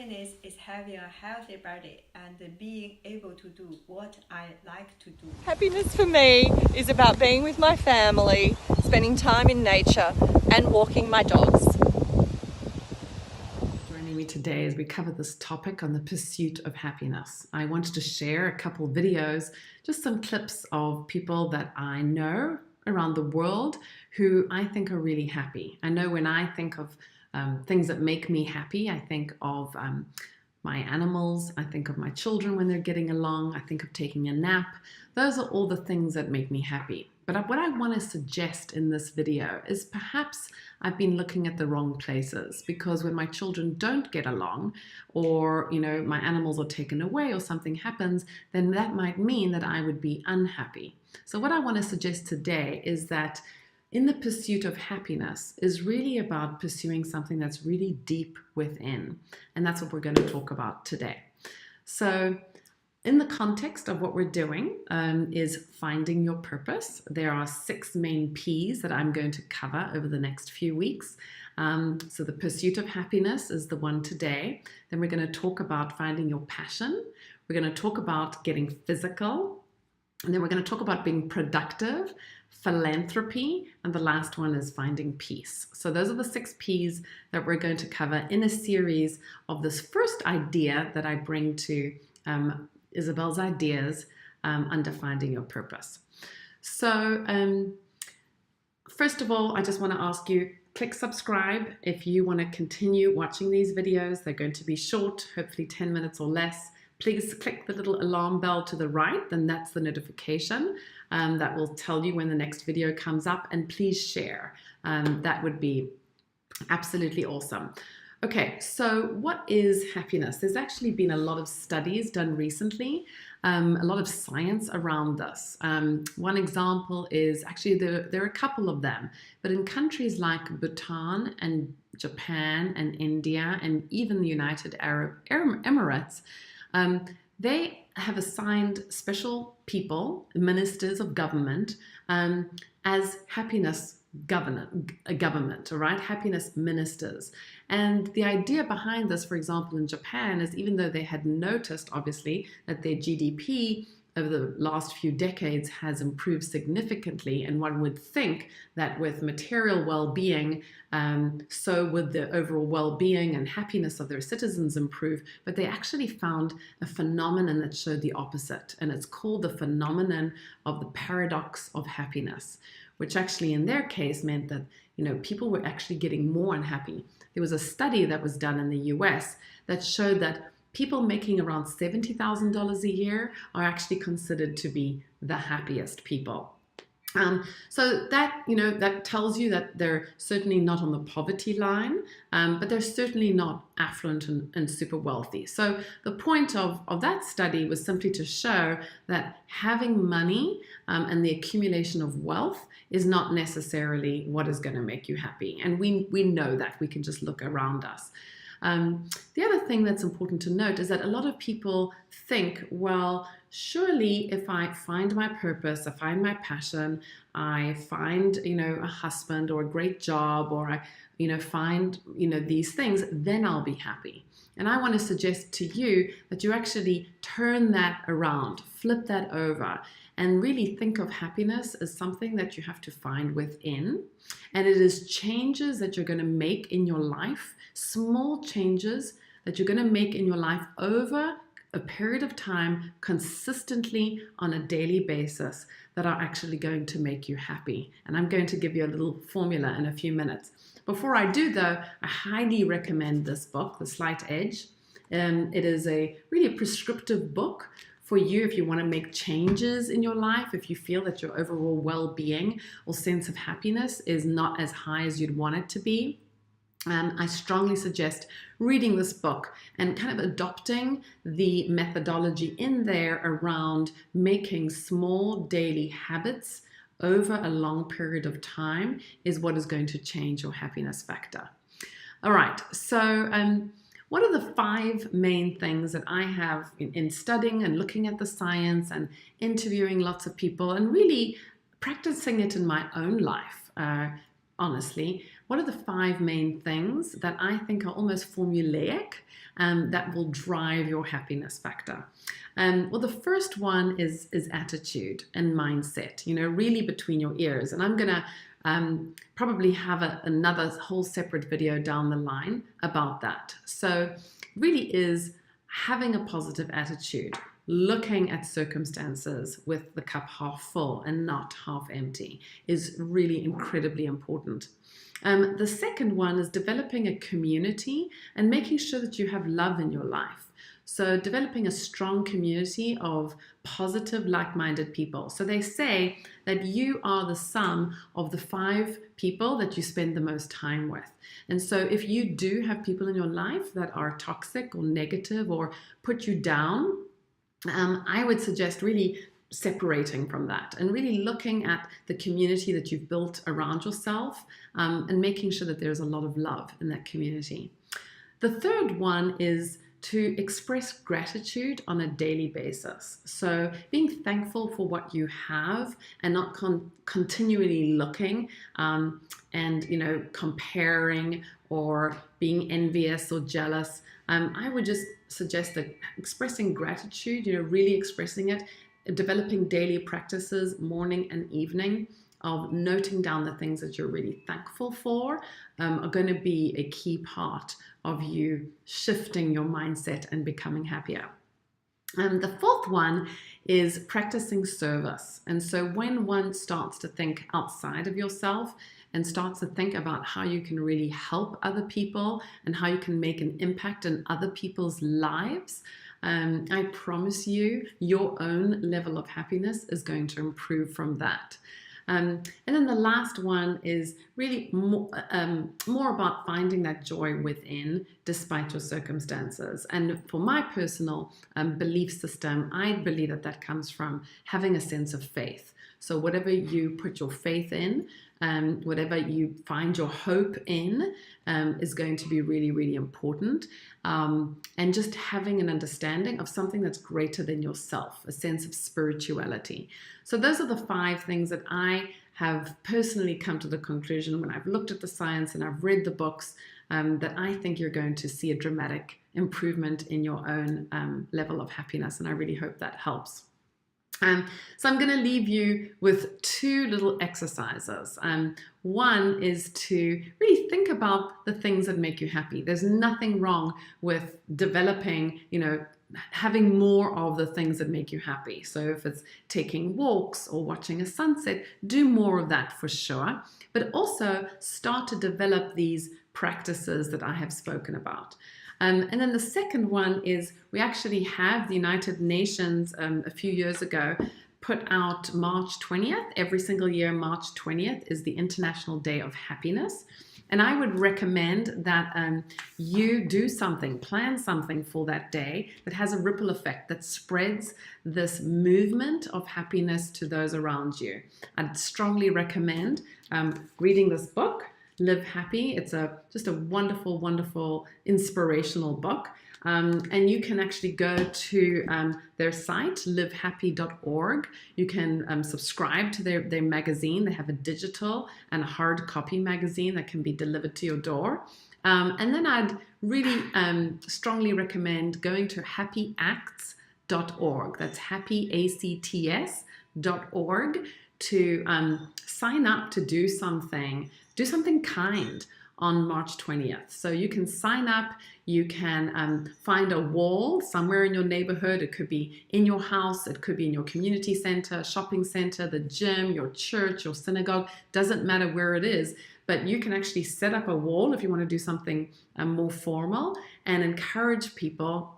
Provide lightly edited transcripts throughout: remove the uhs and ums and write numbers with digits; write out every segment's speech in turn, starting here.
happiness is having a healthy body and being able to do what I like to do. Happiness for me is about being with my family, spending time in nature, and walking my dogs. Joining me today as we cover this topic on the pursuit of happiness. I wanted to share a couple videos, just some clips of people that I know around the world who I think are really happy. I know when I think of things that make me happy, I think of my animals, I think of my children when they're getting along, I think of taking a nap. Those are all the things that make me happy. But what I want to suggest in this video is perhaps I've been looking at the wrong places, because when my children don't get along, or my animals are taken away or something happens, then that might mean that I would be unhappy. So what I want to suggest today is that in the pursuit of happiness is really about pursuing something that's really deep within. And that's what we're going to talk about today. So in the context of what we're doing is finding your purpose. There are 6 main P's that I'm going to cover over the next few weeks. So the pursuit of happiness is the one today. Then we're going to talk about finding your passion. We're going to talk about getting physical. And then we're going to talk about being productive, philanthropy, and the last one is finding peace. So those are the 6 P's that we're going to cover in a series of this first idea that I bring to Isabel's ideas under finding your purpose. So first of all, I just want to ask you, click subscribe if you want to continue watching these videos. They're going to be short, hopefully 10 minutes or less. Please click the little alarm bell to the right, then that's the notification that will tell you when the next video comes up, and please share. That would be absolutely awesome. Okay, so what is happiness? There's actually been a lot of studies done recently, a lot of science around this. One example is, actually there are a couple of them, but in countries like Bhutan and Japan and India and even the United Arab Emirates, they have assigned special people, ministers of government, as happiness government, all right? Happiness ministers. And the idea behind this, for example, in Japan, is even though they had noticed, obviously, that their GDP over the last few decades has improved significantly, and one would think that with material well-being, so would the overall well-being and happiness of their citizens improve, but they actually found a phenomenon that showed the opposite, and it's called the phenomenon of the paradox of happiness, which actually in their case meant that people were actually getting more unhappy. There was a study that was done in the US that showed that people making around $70,000 a year are actually considered to be the happiest people. So that, that tells you that they're certainly not on the poverty line, but they're certainly not affluent and super wealthy. So the point of that study was simply to show that having money and the accumulation of wealth is not necessarily what is going to make you happy. And we know that. We can just look around us. The other thing that's important to note is that a lot of people think, well, surely if I find my purpose, I find my passion, I find, a husband or a great job, or I, find, these things, then I'll be happy. And I want to suggest to you that you actually turn that around, flip that over, and really think of happiness as something that you have to find within. And it is changes that you're going to make in your life, small changes that you're going to make in your life over a period of time, consistently on a daily basis, that are actually going to make you happy. And I'm going to give you a little formula in a few minutes. Before I do though, I highly recommend this book, The Slight Edge. It is a really prescriptive book for you if you want to make changes in your life, if you feel that your overall well-being or sense of happiness is not as high as you'd want it to be. I strongly suggest reading this book and kind of adopting the methodology in there around making small daily habits over a long period of time is what is going to change your happiness factor. All right, so what are the 5 main things that I have in studying and looking at the science and interviewing lots of people and really practicing it in my own life, honestly? what are the 5 main things that I think are almost formulaic that will drive your happiness factor? Well, the first one is attitude and mindset, really between your ears. And I'm going to probably have another whole separate video down the line about that. So really is having a positive attitude, looking at circumstances with the cup half full and not half empty is really incredibly important. The second one is developing a community and making sure that you have love in your life. So developing a strong community of positive, like-minded people. So they say that you are the sum of the 5 people that you spend the most time with. And so if you do have people in your life that are toxic or negative or put you down, I would suggest really separating from that and really looking at the community that you've built around yourself and making sure that there's a lot of love in that community. The third one is to express gratitude on a daily basis. So being thankful for what you have and not continually looking and comparing or being envious or jealous. I would just suggest that expressing gratitude, really expressing it, developing daily practices, morning and evening, of noting down the things that you're really thankful for are going to be a key part of you shifting your mindset and becoming happier. The fourth one is practicing service. And so when one starts to think outside of yourself and starts to think about how you can really help other people and how you can make an impact in other people's lives, I promise you, your own level of happiness is going to improve from that. And then the last one is really more about finding that joy within despite your circumstances. And for my personal belief system, I believe that comes from having a sense of faith. So whatever you put your faith in, whatever you find your hope in is going to be really, really important. And just having an understanding of something that's greater than yourself, a sense of spirituality. So those are the 5 things that I have personally come to the conclusion when I've looked at the science and I've read the books that I think you're going to see a dramatic improvement in your own level of happiness. And I really hope that helps. So I'm going to leave you with 2 little exercises. One is to really think about the things that make you happy. There's nothing wrong with developing, having more of the things that make you happy. So if it's taking walks or watching a sunset, do more of that for sure. But also start to develop these practices that I have spoken about. And then the second one is we actually have the United Nations a few years ago put out March 20th. Every single year, March 20th is the International Day of Happiness. And I would recommend that you do something, plan something for that day that has a ripple effect, that spreads this movement of happiness to those around you. I'd strongly recommend reading this book, Live Happy. It's just a wonderful, wonderful, inspirational book. And you can actually go to their site, livehappy.org. You can subscribe to their magazine. They have a digital and a hard copy magazine that can be delivered to your door. And then I'd really strongly recommend going to happyacts.org. That's happyacts.org to sign up to do something kind on March 20th. So you can sign up, you can find a wall somewhere in your neighborhood. It could be in your house, it could be in your community center, shopping center, the gym, your church, your synagogue, doesn't matter where it is, but you can actually set up a wall if you want to do something more formal and encourage people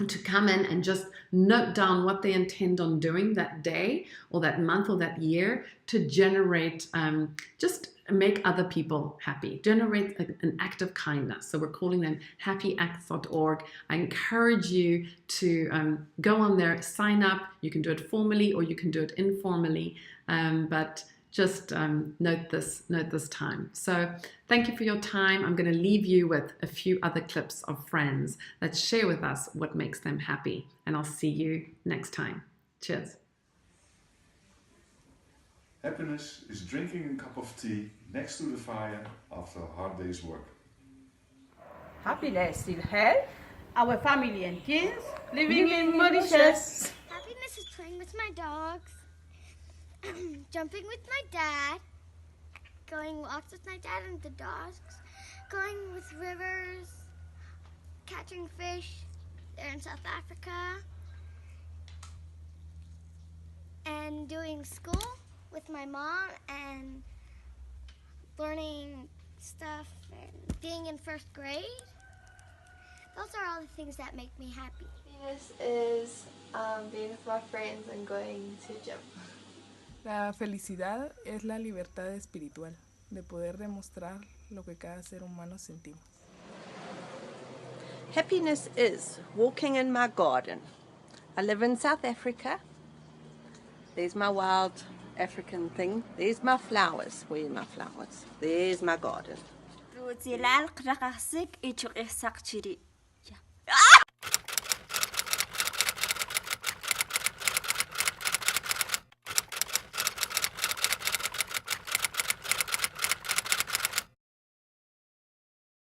to come in and just note down what they intend on doing that day or that month or that year to generate, just make other people happy, generate an act of kindness. So we're calling them happyacts.org. I encourage you to go on there, sign up. You can do it formally or you can do it informally, but just note this time. So thank you for your time. I'm going to leave you with a few other clips of friends that share with us what makes them happy. And I'll see you next time. Cheers. Happiness is drinking a cup of tea next to the fire after a hard day's work. Happiness is health, our family and kids living in Mauritius. Happiness is playing with my dogs, jumping with my dad, going walks with my dad and the dogs, going with rivers, catching fish there in South Africa, and doing school with my mom and learning stuff and being in first grade. Those are all the things that make me happy. Happiness is being with my friends and going to gym. La felicidad es la libertad espiritual, de poder demostrar lo que cada ser humano sentimos. Happiness is walking in my garden. I live in South Africa. There's my wild African thing. There's my flowers. Where are my flowers? There's my garden. Rutilal qraqaqsik ichuqissaqchiri.